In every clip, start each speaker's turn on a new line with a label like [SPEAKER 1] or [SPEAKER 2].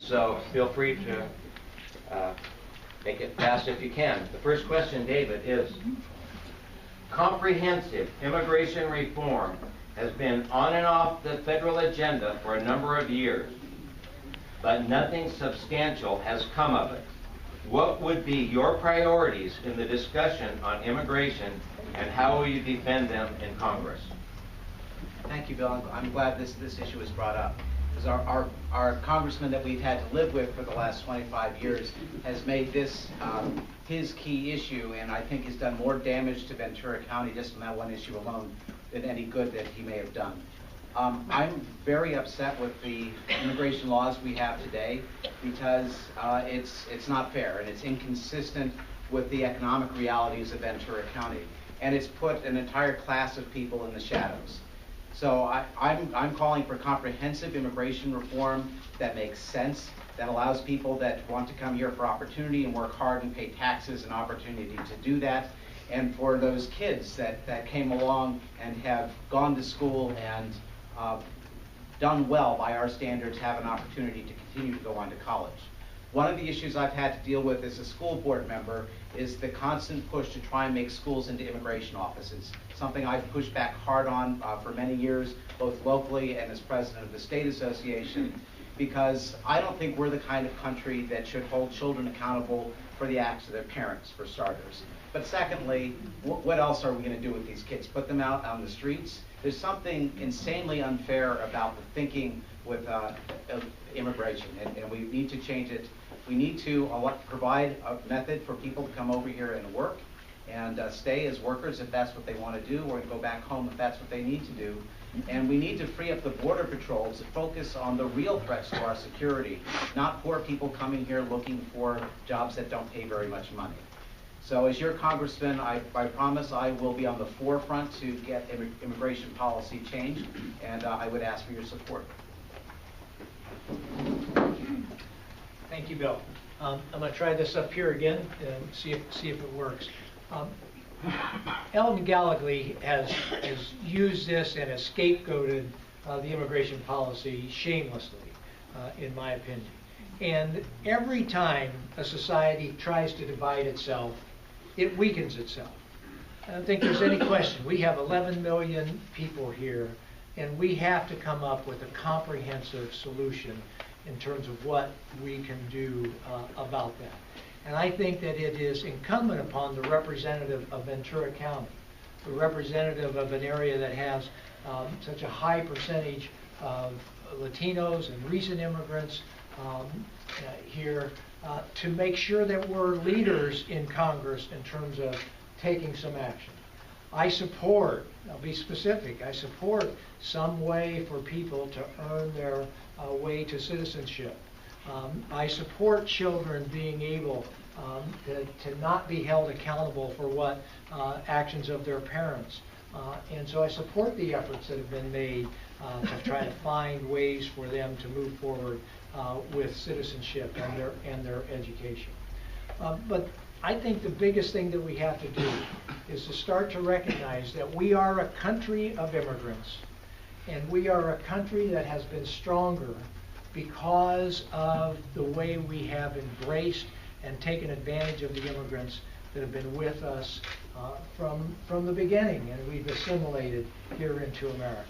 [SPEAKER 1] So feel free to make it fast if you can. The first question, David, is comprehensive immigration reform has been on and off the federal agenda for a number of years, but nothing substantial has come of it. What would be your priorities in the discussion on immigration, and how will you defend them in Congress?
[SPEAKER 2] Thank you, Bill. I'm glad this issue was brought up, because our congressman that we've had to live with for the last 25 years has made this his key issue, and I think he's done more damage to Ventura County just on that one issue alone than any good that he may have done. I'm very upset with the immigration laws we have today, because it's not fair and it's inconsistent with the economic realities of Ventura County, and it's put an entire class of people in the shadows. So I'm calling for comprehensive immigration reform that makes sense, that allows people that want to come here for opportunity and work hard and pay taxes an opportunity to do that, and for those kids that came along and have gone to school and done well by our standards have an opportunity to continue to go on to college. One of the issues I've had to deal with as a school board member is the constant push to try and make schools into immigration offices, something I've pushed back hard on for many years, both locally and as president of the state association, because I don't think we're the kind of country that should hold children accountable for the acts of their parents, for starters. But secondly, what else are we going to do with these kids? Put them out on the streets? There's something insanely unfair about the thinking with immigration, and we need to change it. We need to provide a method for people to come over here and work and stay as workers if that's what they want to do, or go back home if that's what they need to do. And we need to free up the border patrols to focus on the real threats to our security, not poor people coming here looking for jobs that don't pay very much money. So as your congressman, I promise I will be on the forefront to get immigration policy changed, and I would ask for your support.
[SPEAKER 3] Thank you, Bill. I'm going to try this up here again and see if it works. Ellen Gallagher has used this and has scapegoated the immigration policy shamelessly, in my opinion. And every time a society tries to divide itself, it weakens itself. I don't think there's any question. We have 11 million people here, and we have to come up with a comprehensive solution in terms of what we can do about that. And I think that it is incumbent upon the representative of Ventura County, the representative of an area that has such a high percentage of Latinos and recent immigrants here, to make sure that we're leaders in Congress in terms of taking some action. I support, I'll be specific, I support some way for people to earn their way to citizenship. I support children being able to not be held accountable for what actions of their parents. And so I support the efforts that have been made to try to find ways for them to move forward with citizenship and their education. But I think the biggest thing that we have to do is to start to recognize that we are a country of immigrants, and we are a country that has been stronger because of the way we have embraced and taken advantage of the immigrants that have been with us from the beginning, and we've assimilated here into America.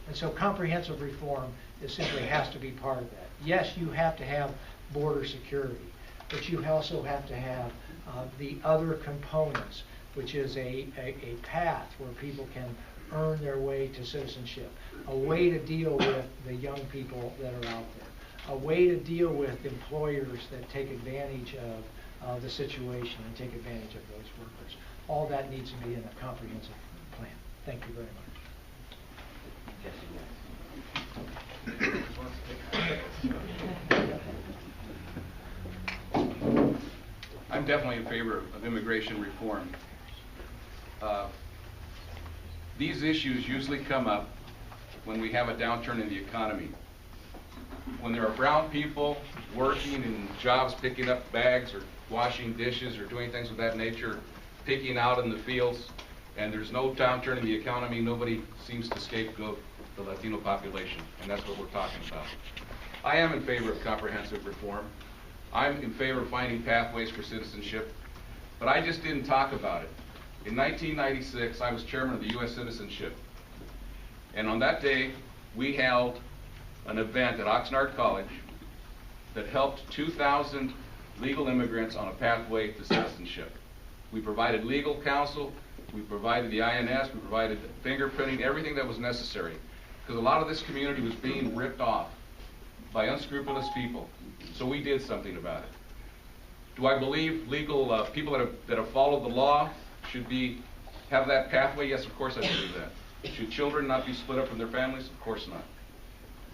[SPEAKER 3] And so comprehensive reform simply has to be part of that. Yes, you have to have border security, but you also have to have the other components, which is a path where people can earn their way to citizenship, a way to deal with the young people that are out there, a way to deal with employers that take advantage of the situation and take advantage of those workers. All that needs to be in a comprehensive plan. Thank you very much.
[SPEAKER 4] I'm definitely in favor of immigration reform. These issues usually come up when we have a downturn in the economy. When there are brown people working in jobs, picking up bags or washing dishes or doing things of that nature, picking out in the fields, and there's no downturn in the economy, nobody seems to scapegoat the Latino population, and that's what we're talking about. I am in favor of comprehensive reform. I'm in favor of finding pathways for citizenship, but I just didn't talk about it. In 1996, I was chairman of the U.S. Citizenship, and on that day, we held an event at Oxnard College that helped 2,000 legal immigrants on a pathway to citizenship. We provided legal counsel, we provided the INS, we provided fingerprinting, everything that was necessary, because a lot of this community was being ripped off by unscrupulous people. So we did something about it. Do I believe legal people that have followed the law should have that pathway? Yes, of course I believe that. Should children not be split up from their families? Of course not.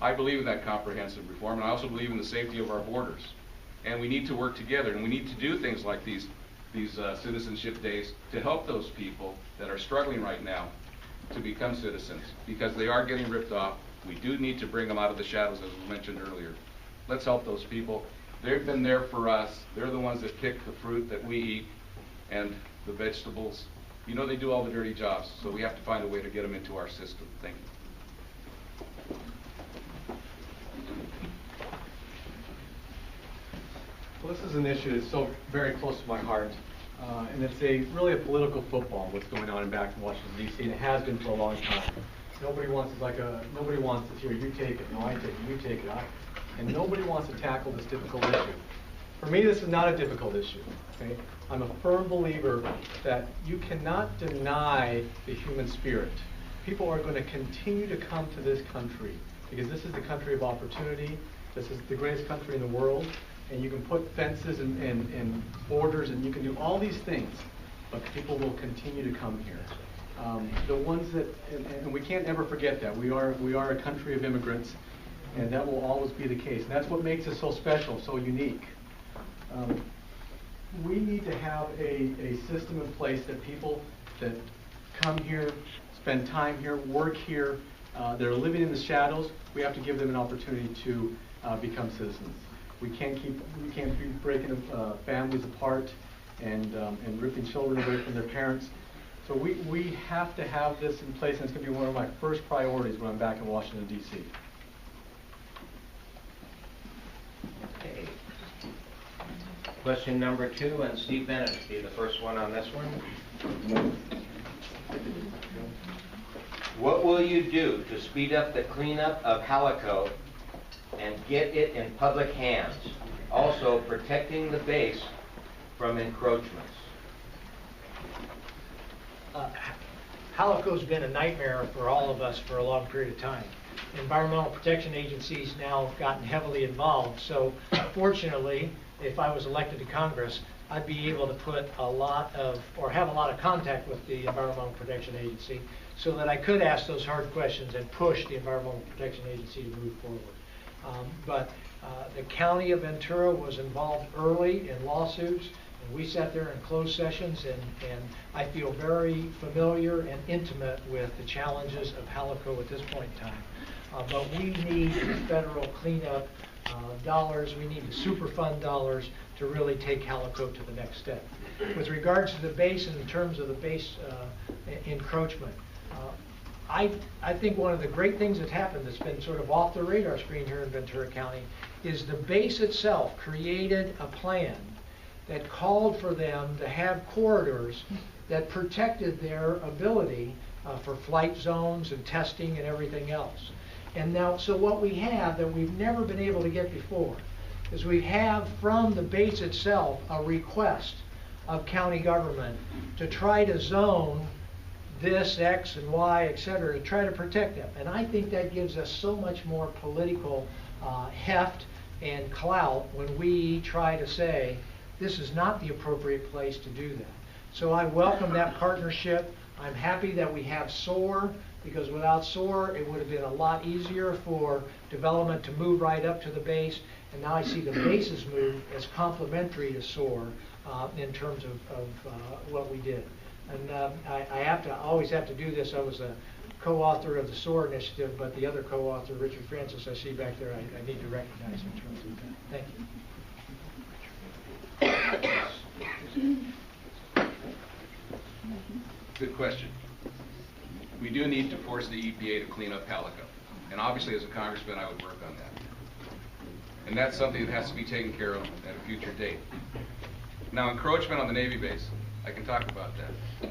[SPEAKER 4] I believe in that comprehensive reform, and I also believe in the safety of our borders. And we need to work together, and we need to do things like these citizenship days to help those people that are struggling right now to become citizens, because they are getting ripped off. We do need to bring them out of the shadows, as was mentioned earlier. Let's help those people. They've been there for us. They're the ones that pick the fruit that we eat and the vegetables. You know, they do all the dirty jobs, so we have to find a way to get them into our system. Thank you.
[SPEAKER 5] Well, this is an issue that's so very close to my heart, and it's really a political football, what's going on back in Washington, D.C., and it has been for a long time. Nobody wants to hear you take it, no, I take it, you take it, and nobody wants to tackle this difficult issue. For me, this is not a difficult issue. Okay? I'm a firm believer that you cannot deny the human spirit. People are going to continue to come to this country because this is the country of opportunity. This is the greatest country in the world, and you can put fences and borders, and you can do all these things, but people will continue to come here. The ones that, and we can't ever forget that we are a country of immigrants, and that will always be the case. And that's what makes us so special, so unique. We need to have a system in place that people that come here, spend time here, work here, they're living in the shadows. We have to give them an opportunity to become citizens. We can't be breaking families apart and ripping children away from their parents. So we have to have this in place, and it's going to be one of my first priorities when I'm back in Washington, D.C.
[SPEAKER 1] Okay. Question number 2, and Steve Bennett will be the first one on this one. What will you do to speed up the cleanup of Halico and get it in public hands? Also, protecting the base from encroachments.
[SPEAKER 3] Halico's been a nightmare for all of us for a long period of time. Environmental protection agencies now have gotten heavily involved, so fortunately, if I was elected to Congress, I'd be able to put have a lot of contact with the Environmental Protection Agency so that I could ask those hard questions and push the Environmental Protection Agency to move forward. But the County of Ventura was involved early in lawsuits, and we sat there in closed sessions, and I feel very familiar and intimate with the challenges of Halico at this point in time. But we need federal cleanup dollars, we need the Superfund dollars to really take Halico to the next step. With regards to the base, in terms of the base encroachment, I think one of the great things that's happened that's been sort of off the radar screen here in Ventura County is the base itself created a plan that called for them to have corridors that protected their ability for flight zones and testing and everything else. And now, so what we have that we've never been able to get before is we have from the base itself a request of county government to try to zone this, X and Y, et cetera, to try to protect them. And I think that gives us so much more political heft and clout when we try to say this is not the appropriate place to do that. So I welcome that partnership. I'm happy that we have SOAR, because without SOAR it would have been a lot easier for development to move right up to the base. And now I see the base's move as complementary to SOAR in terms of what we did. And I always have to do this. I was a co-author of the SOAR initiative, but the other co-author, Richard Francis, I see back there, I need to recognize in terms of that. Thank you.
[SPEAKER 4] Good question. We do need to force the EPA to clean up Halico. And obviously, as a congressman, I would work on that. and that's something that has to be taken care of at a future date. Now, encroachment on the Navy base, I can talk about that.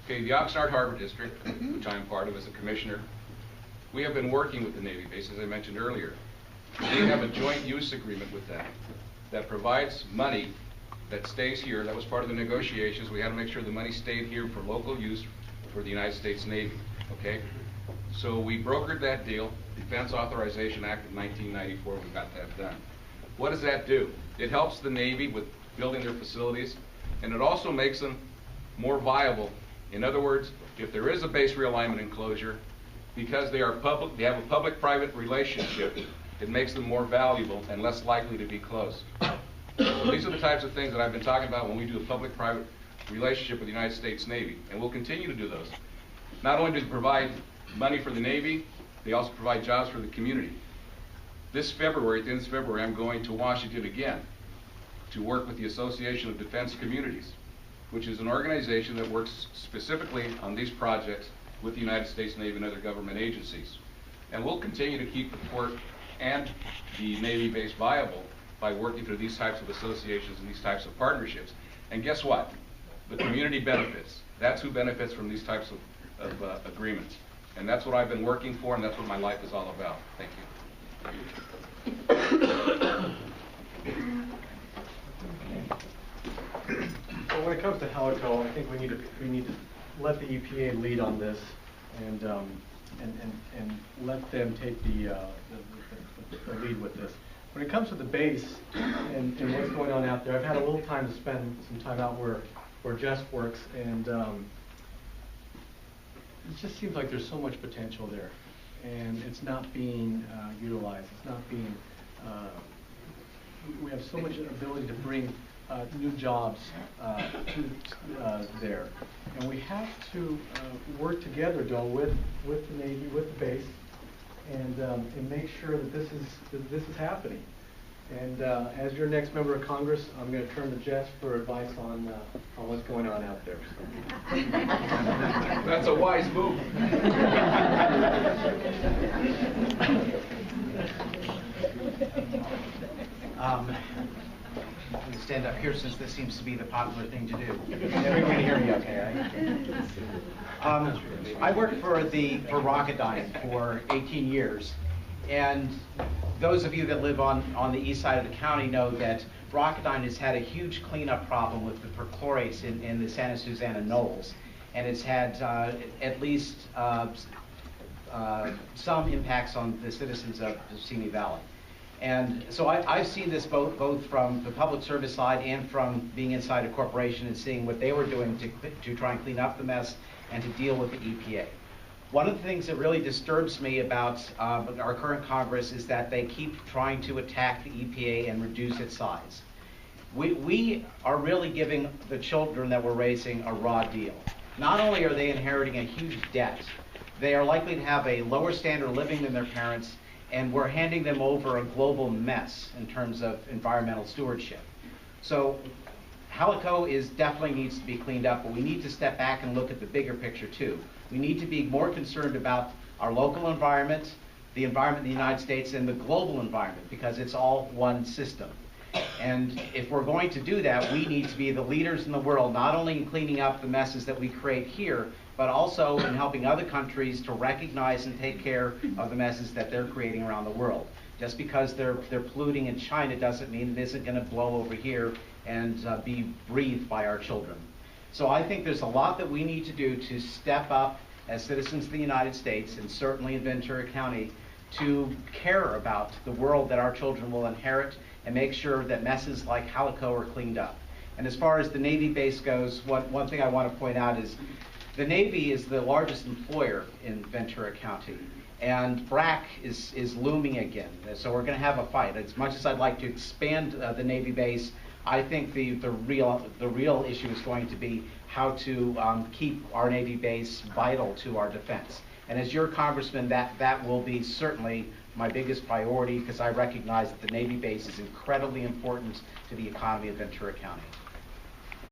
[SPEAKER 4] Okay, the Oxnard Harbor District, which I'm part of as a commissioner, we have been working with the Navy base, as I mentioned earlier. We have a joint use agreement with them that provides money that stays here. That was part of the negotiations. We had to make sure the money stayed here for local use for the United States Navy, okay? So we brokered that deal, Defense Authorization Act of 1994, we got that done. What does that do? It helps the Navy with building their facilities, and it also makes them more viable. In other words, if there is a base realignment enclosure, because they are public, they have a public-private relationship, it makes them more valuable and less likely to be closed. So these are the types of things that I've been talking about when we do a public-private relationship with the United States Navy, and we'll continue to do those. Not only do they provide money for the Navy, they also provide jobs for the community. This February, at the end of February, I'm going to Washington again to work with the Association of Defense Communities, which is an organization that works specifically on these projects with the United States Navy and other government agencies. And we'll continue to keep the port and the Navy base viable by working through these types of associations and these types of partnerships. And guess what? The community benefits. That's who benefits from these types of agreements. And that's what I've been working for, and that's what my life is all about. Thank you.
[SPEAKER 5] So when it comes to Halico, I think we need to let the EPA lead on this, and let them take the lead with this. When it comes to the base and what's going on out there, I've had a little time to spend some time out where Jess works, and it just seems like there's so much potential there, and it's not being utilized. It's not being. We have so much ability to bring new jobs to there, and we have to work together, though, with the Navy, with the base, and make sure that this is happening. And as your next member of Congress, I'm going to turn to Jess for advice on what's going on out there.
[SPEAKER 4] That's a wise move.
[SPEAKER 2] I'm going to stand up here since this seems to be the popular thing to do. Everybody hear me okay, right? I worked for Rocketdyne for 18 years, and those of you that live on the east side of the county know that Rocketdyne has had a huge cleanup problem with the perchlorates in the Santa Susana Knolls, and it's had at least some impacts on the citizens of the Simi Valley. And so I've seen this both from the public service side and from being inside a corporation and seeing what they were doing to try and clean up the mess and to deal with the EPA. One of the things that really disturbs me about our current Congress is that they keep trying to attack the EPA and reduce its size. We are really giving the children that we're raising a raw deal. Not only are they inheriting a huge debt, they are likely to have a lower standard of living than their parents, and we're handing them over a global mess in terms of environmental stewardship. So Halico definitely needs to be cleaned up, but we need to step back and look at the bigger picture too. We need to be more concerned about our local environment, the environment in the United States, and the global environment, because it's all one system. And if we're going to do that, we need to be the leaders in the world, not only in cleaning up the messes that we create here, but also in helping other countries to recognize and take care of the messes that they're creating around the world. Just because they're polluting in China doesn't mean it isn't going to blow over here and be breathed by our children. So I think there's a lot that we need to do to step up as citizens of the United States, and certainly in Ventura County, to care about the world that our children will inherit and make sure that messes like Halico are cleaned up. And as far as the Navy base goes, one thing I want to point out is the Navy is the largest employer in Ventura County, and BRAC is looming again. So we're going to have a fight. As much as I'd like to expand the Navy base, I think the real issue is going to be how to keep our Navy base vital to our defense. And as your congressman, that will be certainly my biggest priority, because I recognize that the Navy base is incredibly important to the economy of Ventura County.